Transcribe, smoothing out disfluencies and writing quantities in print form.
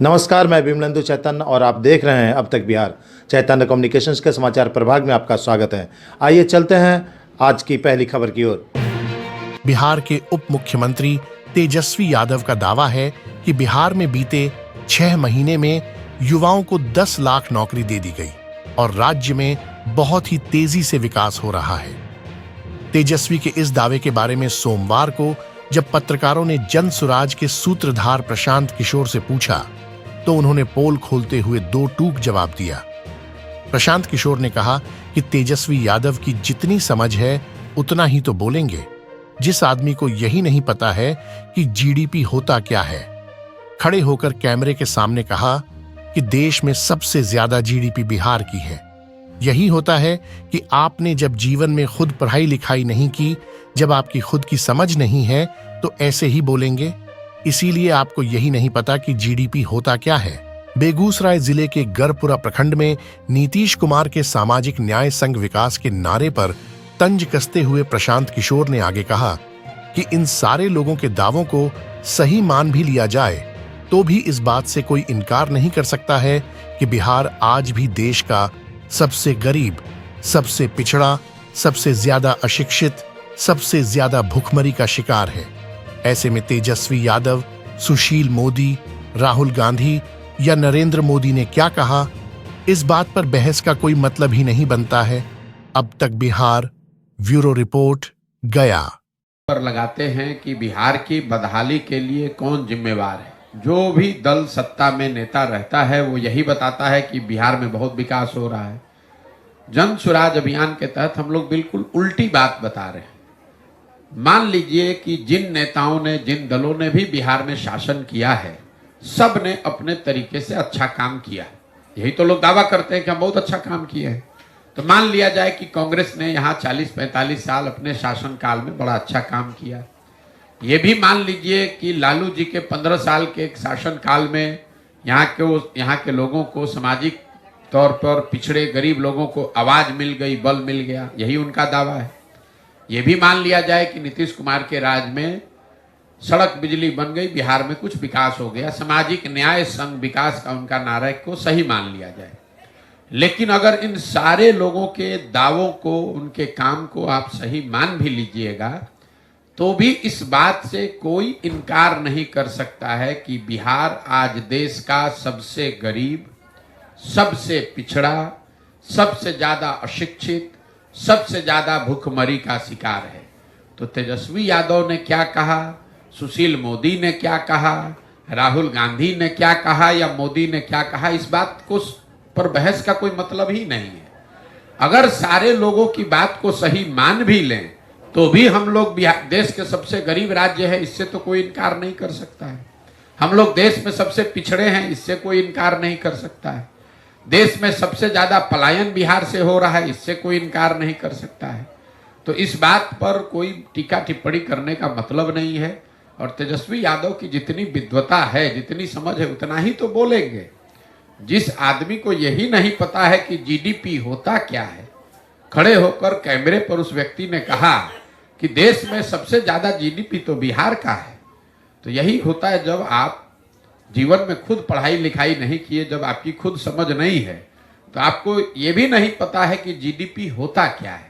नमस्कार, मैं विमलेंदु चैतन्य और आप देख रहे हैं अब तक बिहार। चैतन्य कम्युनिकेशंस के समाचार प्रभाग में आपका स्वागत है। आइए चलते हैं आज की पहली खबर की ओर। बिहार के उप मुख्यमंत्री तेजस्वी यादव का दावा है कि बिहार में बीते 6 महीने में युवाओं को 10 लाख नौकरी दे दी गई और राज्य में बहुत ही तेजी से विकास हो रहा है। तेजस्वी के इस दावे के बारे में सोमवार को जब पत्रकारों ने जन सुराज के सूत्रधार प्रशांत किशोर से पूछा तो उन्होंने पोल खोलते हुए 2 टूक जवाब दिया। प्रशांत किशोर ने कहा कि तेजस्वी यादव की जितनी समझ है उतना ही तो बोलेंगे। जिस आदमी को यही नहीं पता है कि जीडीपी होता क्या है, खड़े होकर कैमरे के सामने कहा कि देश में सबसे ज्यादा जीडीपी बिहार की है। यही होता है कि आपने जब जीवन में खुद पढ़ाई लिखाई नहीं की, जब आपकी खुद की समझ नहीं है तो ऐसे ही बोलेंगे। इसीलिए आपको यही नहीं पता कि जीडीपी होता क्या है। बेगूसराय जिले के गरपुरा प्रखंड में नीतीश कुमार के सामाजिक न्याय संघ विकास के नारे पर तंज कसते हुए प्रशांत किशोर ने आगे कहा कि इन सारे लोगों के दावों को सही मान भी लिया जाए तो भी इस बात से कोई इनकार नहीं कर सकता है कि बिहार आज भी देश का सबसे गरीब, सबसे पिछड़ा, सबसे ज्यादा अशिक्षित, सबसे ज्यादा भुखमरी का शिकार है। ऐसे में तेजस्वी यादव, सुशील मोदी, राहुल गांधी या नरेंद्र मोदी ने क्या कहा, इस बात पर बहस का कोई मतलब ही नहीं बनता है। अब तक बिहार, ब्यूरो रिपोर्ट, गया। पर लगाते हैं कि बिहार की बदहाली के लिए कौन जिम्मेवार है। जो भी दल सत्ता में नेता रहता है वो यही बताता है कि बिहार में बहुत विकास हो रहा है। जन सुराज अभियान के तहत हम लोग बिल्कुल उल्टी बात बता रहे हैं। मान लीजिए कि जिन नेताओं ने, जिन दलों ने भी बिहार में शासन किया है, सब ने अपने तरीके से अच्छा काम किया। यही तो लोग दावा करते हैं कि हम बहुत अच्छा काम किए हैं। तो मान लिया जाए कि कांग्रेस ने यहाँ 40-45 साल अपने शासन काल में बड़ा अच्छा काम किया। ये भी मान लीजिए कि लालू जी के 15 साल के शासन काल में यहाँ के लोगों को सामाजिक तौर पर पिछड़े गरीब लोगों को आवाज मिल गई, बल मिल गया। यही उनका दावा है। ये भी मान लिया जाए कि नीतीश कुमार के राज में सड़क बिजली बन गई, बिहार में कुछ विकास हो गया। सामाजिक न्याय संघ विकास का उनका नारा को सही मान लिया जाए। लेकिन अगर इन सारे लोगों के दावों को, उनके काम को आप सही मान भी लीजिएगा तो भी इस बात से कोई इनकार नहीं कर सकता है कि बिहार आज देश का सबसे गरीब, सबसे पिछड़ा, सबसे ज्यादा अशिक्षित, सबसे ज्यादा भूखमरी का शिकार है। तो तेजस्वी यादव ने क्या कहा, सुशील मोदी ने क्या कहा, राहुल गांधी ने क्या कहा या मोदी ने क्या कहा, इस बात को पर बहस का कोई मतलब ही नहीं है। अगर सारे लोगों की बात को सही मान भी लें तो भी हम लोग देश के सबसे गरीब राज्य है, इससे तो कोई इनकार नहीं कर सकता है। हम लोग देश में सबसे पिछड़े हैं, इससे कोई इनकार नहीं कर सकता है। देश में सबसे ज्यादा पलायन बिहार से हो रहा है, इससे कोई इनकार नहीं कर सकता है। तो इस बात पर कोई टीका टिप्पणी करने का मतलब नहीं है। और तेजस्वी यादव की जितनी विद्वता है, जितनी समझ है, उतना ही तो बोलेंगे। जिस आदमी को यही नहीं पता है कि जीडीपी होता क्या है, खड़े होकर कैमरे पर उस व्यक्ति ने कहा कि देश में सबसे ज्यादा जीडीपी तो बिहार का है। तो यही होता है जब आप जीवन में खुद पढ़ाई लिखाई नहीं किए, जब आपकी खुद समझ नहीं है, तो आपको ये भी नहीं पता है कि जीडीपी होता क्या है।